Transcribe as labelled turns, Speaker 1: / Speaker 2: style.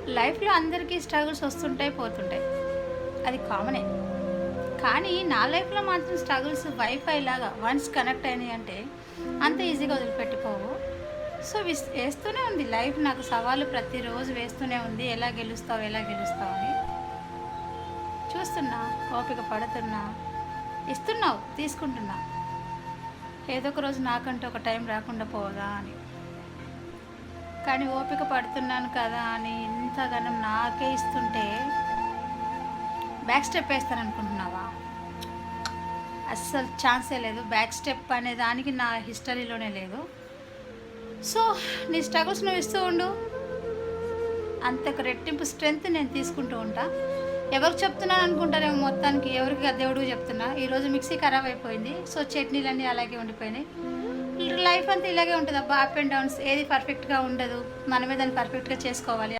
Speaker 1: లైఫ్‌లో అందరికీ స్ట్రగుల్స్ వస్తుంటాయి, పోతుంటాయి. అది కామనే. కానీ నా లైఫ్‌లో మాత్రం స్ట్రగుల్స్ వైఫై లాగా వన్స్ కనెక్ట్ అయినాయంటే అంత ఈజీగా వదిలిపెట్టిపోవు. సో, ఏస్తూనే ఉంది లైఫ్ నాకు సవాలు ప్రతిరోజు వేస్తూనే ఉంది. ఎలా గెలుస్తావు? ఎలా గెలుస్తావు? అని. చూస్తున్నా, ఓపిక పడుతున్నా, ఇస్తున్నావు, తీసుకుంటున్నా. ఏదో ఒక రోజు నాకంటూ ఒక టైం రాకుండా పోదా అని. కానీ ఓపిక పడుతున్నాను కదా అని ఇంతగానం నాకే ఇస్తుంటే బ్యాక్ స్టెప్ వేస్తాననుకుంటున్నావా? అస్సలు ఛాన్సే లేదు. బ్యాక్ స్టెప్ అనే దానికి నా హిస్టరీలోనే లేదు. సో, నీ స్ట్రగుల్స్ నువ్వు ఇస్తూ ఉండు. అంతకు రెట్టింపు స్ట్రెంగ్త్ నేను తీసుకుంటూ ఉంటా. ఎవరికి చెప్తున్నాను అనుకుంటారేమో మొత్తానికి, ఎవరికి దేవుడికి చెప్తున్నా. ఈరోజు మిక్సీ ఖరాబ్ అయిపోయింది. సో, చట్నీలన్నీ అలాగే ఉండిపోయినాయి. లైఫ్ అంతా ఇలాగే ఉంటుంది అబ్బా, అప్ అండ్ డౌన్స్. ఏది పర్ఫెక్ట్గా ఉండదు. మనమే దాన్ని పర్ఫెక్ట్గా చేసుకోవాలి.